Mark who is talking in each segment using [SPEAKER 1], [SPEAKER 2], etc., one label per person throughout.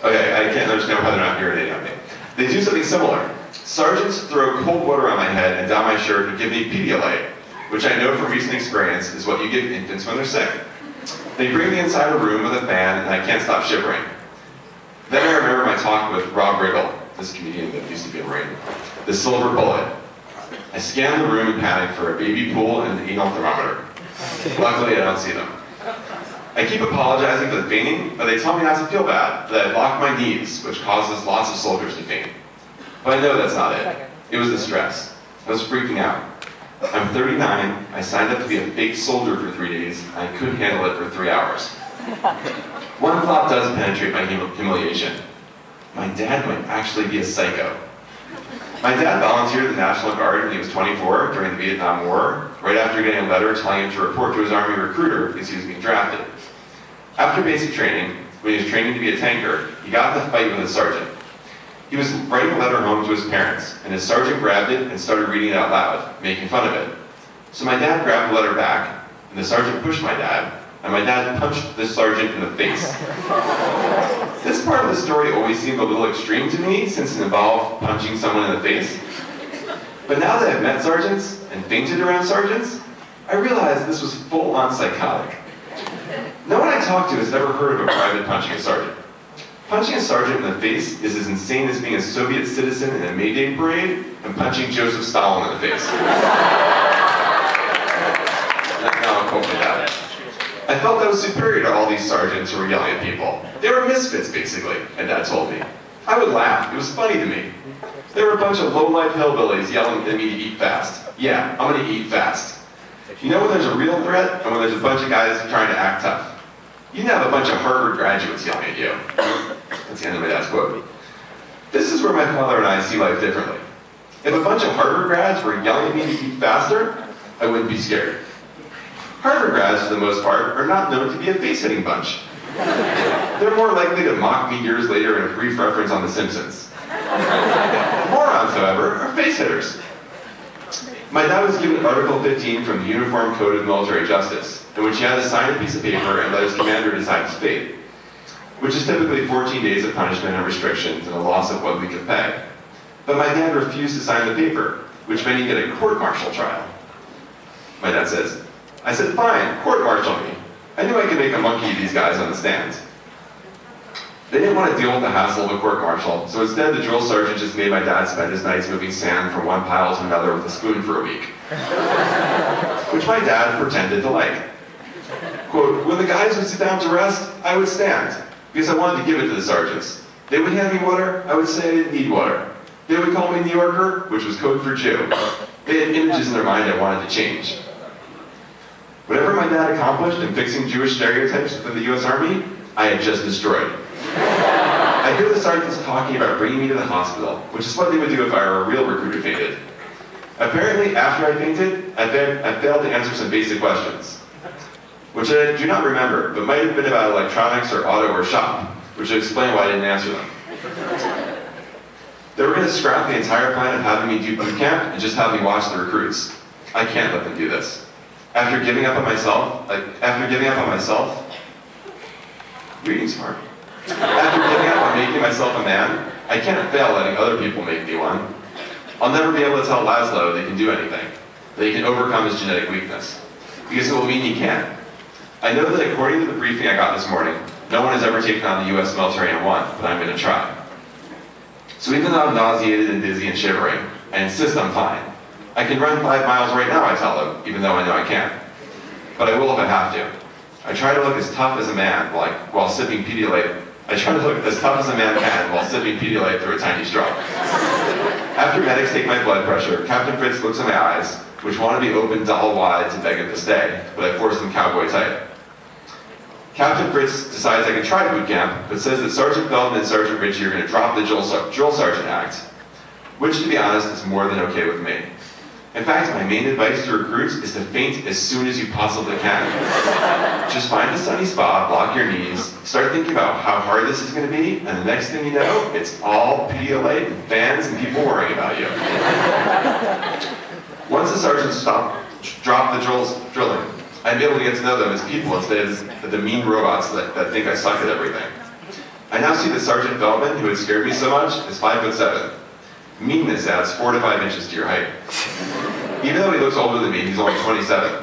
[SPEAKER 1] Okay, I can't understand why they're not urinating on me. They do something similar. Sergeants throw cold water on my head and down my shirt and give me Pedialyte, which I know from recent experience is what you give infants when they're sick. They bring me inside a room with a fan and I can't stop shivering. Then I remember my talk with Rob Riggle, this comedian that used to be in Rain, the silver bullet. I scan the room in panic for a baby pool and an anal thermometer. Luckily, I don't see them. I keep apologizing for the fainting, but they tell me not to feel bad, that I lock my knees, which causes lots of soldiers to faint. But I know that's not it. It was the stress. I was freaking out. I'm 39, I signed up to be a fake soldier for 3 days, and I couldn't handle it for 3 hours. One thought does penetrate my humiliation. My dad might actually be a psycho. My dad volunteered in the National Guard when he was 24 during the Vietnam War, right after getting a letter telling him to report to his Army recruiter because he was being drafted. After basic training, when he was training to be a tanker, he got in a fight with his sergeant. He was writing a letter home to his parents, and his sergeant grabbed it and started reading it out loud, making fun of it. So my dad grabbed the letter back, and the sergeant pushed my dad, and my dad punched the sergeant in the face. This part of the story always seemed a little extreme to me, since it involved punching someone in the face. But now that I've met sergeants, and fainted around sergeants, I realize this was full-on psychotic. No one I talked to has ever heard of a private punching a sergeant. Punching a sergeant in the face is as insane as being a Soviet citizen in a May Day parade and punching Joseph Stalin in the face. Now I'm hoping that. I felt I was superior to all these sergeants who were yelling at people. They were misfits, basically, and Dad told me. I would laugh. It was funny to me. They were a bunch of low-life hillbillies yelling at me to eat fast. Yeah, I'm going to eat fast. You know when there's a real threat and when there's a bunch of guys trying to act tough? You can have a bunch of Harvard graduates yelling at you. That's the end of my dad's quote. This is where my father and I see life differently. If a bunch of Harvard grads were yelling at me to eat faster, I wouldn't be scared. Harvard grads, for the most part, are not known to be a face-hitting bunch. They're more likely to mock me years later in a brief reference on The Simpsons. Morons, however, are face-hitters. My dad was given Article 15 from the Uniform Code of Military Justice, in which he had to sign a piece of paper and let his commander decide his fate, which is typically 14 days of punishment and restrictions and a loss of 1 week of pay. But my dad refused to sign the paper, which meant he'd get a court-martial trial. My dad says, I said, fine, court-martial me. I knew I could make a monkey of these guys on the stand. They didn't want to deal with the hassle of a court-martial, so instead the drill sergeant just made my dad spend his nights moving sand from one pile to another with a spoon for a week. Which my dad pretended to like. Quote, when the guys would sit down to rest, I would stand, because I wanted to give it to the sergeants. They would hand me water, I would say I didn't need water. They would call me New Yorker, which was code for Jew. They had images in their mind I wanted to change. Whatever my dad accomplished in fixing Jewish stereotypes within the US Army, I had just destroyed. I hear the sergeants talking about bringing me to the hospital, which is what they would do if I were a real recruit who fainted. Apparently, after I fainted, I failed to answer some basic questions, which I do not remember, but might have been about electronics or auto or shop, which would explain why I didn't answer them. They were going to scrap the entire plan of having me do boot camp and just have me watch the recruits. I can't let them do this. After giving up on myself, reading's hard. After giving up on making myself a man, I can't fail letting other people make me one. I'll never be able to tell Laszlo they can do anything, that he can overcome his genetic weakness, because it will mean he can't. I know that according to the briefing I got this morning, no one has ever taken on the US military and won, but I'm going to try. So even though I'm nauseated and dizzy and shivering, I insist I'm fine. I can run 5 miles right now, I tell them, even though I know I can't. But I will if I have to. I try to look as tough as a man while sipping Pedialyte. I try to look as tough as a man can while sipping Pedialyte through a tiny straw. After medics take my blood pressure, Captain Fritz looks at my eyes, which want to be opened doll wide to beg him to stay, but I force them cowboy tight. Captain Fritz decides I can try boot camp, but says that Sergeant Feldman and Sergeant Ritchie are going to drop the Drill Sergeant Act, which, to be honest, is more than okay with me. In fact, my main advice to recruits is to faint as soon as you possibly can. Just find a sunny spot, block your knees, start thinking about how hard this is going to be, and the next thing you know, it's all Pedialyte and fans and people worrying about you. Once the sergeants drop the drilling, I'd be able to get to know them as people instead of the mean robots that think I suck at everything. I I now see that Sergeant Feldman, who had scared me so much, is 5'7". Meanness adds 4 to 5 inches to your height. Even though he looks older than me, he's only 27.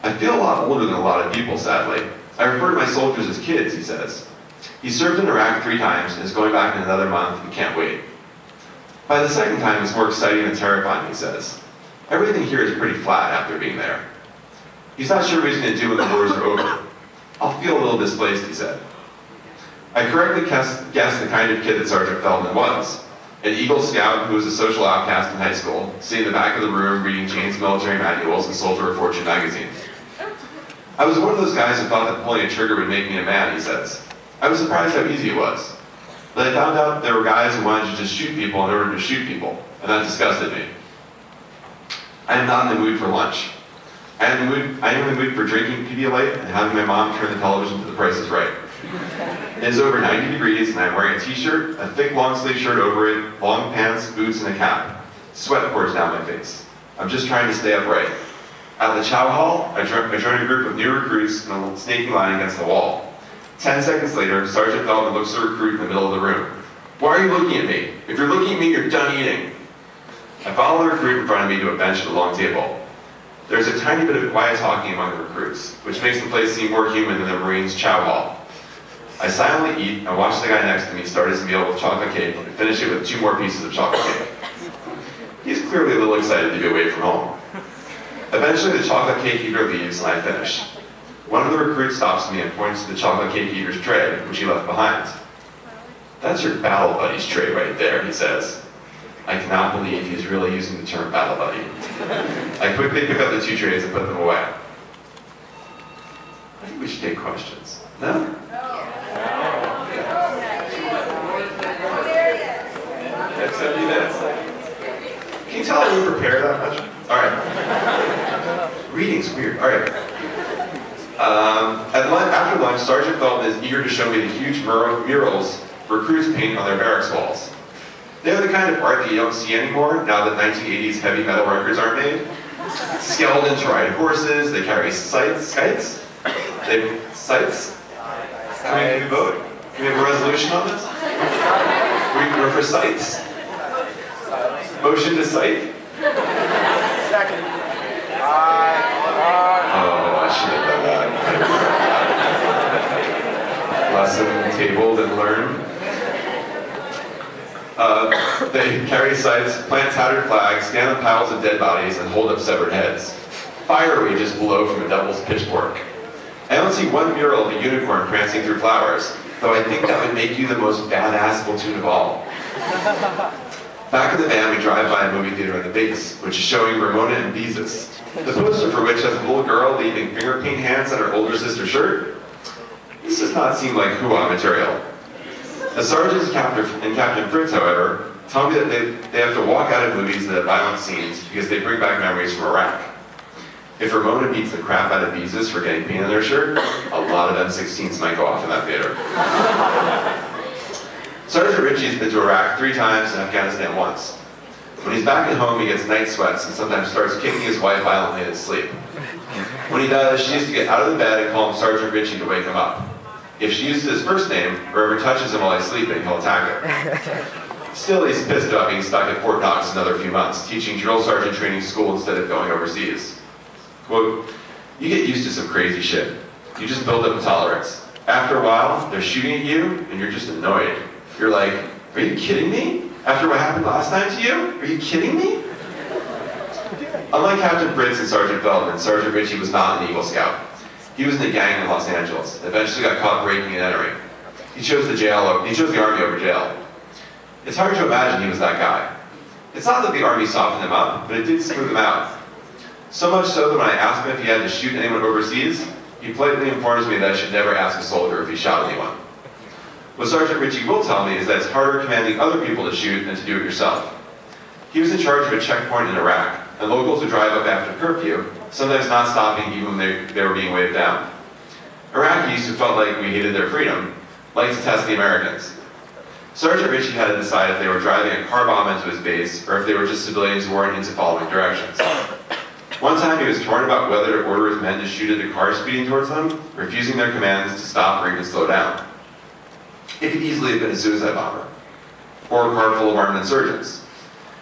[SPEAKER 1] I feel a lot older than a lot of people, sadly. I refer to my soldiers as kids, he says. He served in Iraq 3 times and is going back in another month and can't wait. By the second time, it's more exciting and terrifying, he says. Everything here is pretty flat after being there. He's not sure what he's going to do when the wars are over. I'll feel a little displaced, he said. I correctly guessed the kind of kid that Sergeant Feldman was. An Eagle Scout who was a social outcast in high school, sitting in the back of the room reading Jane's military manuals and Soldier of Fortune magazines. I was one of those guys who thought that pulling a trigger would make me a man, he says. I was surprised how easy it was. But I found out there were guys who wanted to just shoot people in order to shoot people, and that disgusted me. I am not in the mood for lunch. I am in the mood for drinking Pedialyte and having my mom turn the television to The Price is Right. It is over 90 degrees and I am wearing a t-shirt, a thick long sleeve shirt over it, long pants, boots, and a cap. Sweat pours down my face. I'm just trying to stay upright. At the chow hall, I joined a group of new recruits in a snaking line against the wall. 10 seconds later, Sergeant Feldman looks at the recruit in the middle of the room. Why are you looking at me? If you're looking at me, you're done eating. I follow the recruit in front of me to a bench at a long table. There's a tiny bit of quiet talking among the recruits, which makes the place seem more human than the Marines' chow hall. I silently eat and watch the guy next to me start his meal with chocolate cake and finish it with 2 more pieces of chocolate cake. He's clearly a little excited to be away from home. Eventually the chocolate cake eater leaves and I finish. One of the recruits stops me and points to the chocolate cake eater's tray, which he left behind. That's your battle buddy's tray right there, he says. I cannot believe he's really using the term battle buddy. I quickly pick up the 2 trays and put them away. I think we should take questions. No? Next 70 minutes. Can you tell I didn't prepare that much? Alright. Reading's weird. Alright. After lunch, Sergeant Feldman is eager to show me the huge murals recruits paint on their barracks walls. They're the kind of art that you don't see anymore now that 1980s heavy metal records aren't made. Skeletons ride horses, they carry sights. Sights? Can we vote? Can we have a resolution on this? We're for sights? Motion to cite?
[SPEAKER 2] Second.
[SPEAKER 1] Oh, I should have done that. Lesson tabled and learned. They carry sights, plant tattered flags, stand on piles of dead bodies, and hold up severed heads. Fire rages below from a devil's pitchfork. I don't see one mural of a unicorn prancing through flowers, though I think that would make you the most badass platoon of all. Back in the van, we drive by a movie theater in the base, which is showing Ramona and Beezus, the poster for which has a little girl leaving finger paint hands on her older sister's shirt. This does not seem like hoo-ah material. The sergeants and Captain Fritz, however, tell me that they have to walk out of movies that have violent scenes because they bring back memories from Iraq. If Ramona beats the crap out of Beezus for getting paint on their shirt, a lot of M16s might go off in that theater. Sergeant Ritchie has been to Iraq 3 times and Afghanistan once. When he's back at home, he gets night sweats and sometimes starts kicking his wife violently in his sleep. When he does, she used to get out of the bed and call him Sergeant Ritchie to wake him up. If she uses his first name, or ever touches him while he's sleeping, he'll attack her. Still, he's pissed about being stuck at Fort Knox another few months, teaching drill sergeant training school instead of going overseas. Quote, you get used to some crazy shit. You just build up a tolerance. After a while, they're shooting at you, and you're just annoyed. You're like, are you kidding me? After what happened last time to you? Are you kidding me? Unlike Captain Fritz and Sergeant Feldman, Sergeant Ritchie was not an Eagle Scout. He was in a gang in Los Angeles, and eventually got caught breaking and entering. He chose the Army over jail. It's hard to imagine he was that guy. It's not that the Army softened him up, but it did smooth him out. So much so that when I asked him if he had to shoot anyone overseas, he politely informs me that I should never ask a soldier if he shot anyone. What Sergeant Ritchie will tell me is that it's harder commanding other people to shoot than to do it yourself. He was in charge of a checkpoint in Iraq, and locals would drive up after curfew, sometimes not stopping even when they were being waved down. Iraqis who felt like we hated their freedom liked to test the Americans. Sergeant Ritchie had to decide if they were driving a car bomb into his base or if they were just civilians who weren't into following directions. One time he was torn about whether to order his men to shoot at the car speeding towards them, refusing their commands to stop or even slow down. It could easily have been a suicide bomber, or a car full of armed insurgents.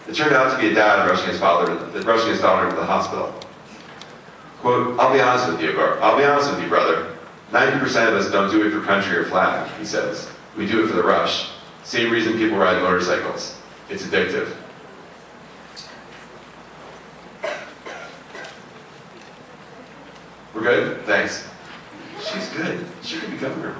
[SPEAKER 1] It turned out to be a dad rushing his daughter to the hospital. Quote, I'll be honest with you, brother. 90% of us don't do it for country or flag, he says. We do it for the rush. Same reason people ride motorcycles. It's addictive. We're good? Thanks. She's good. She could be governor.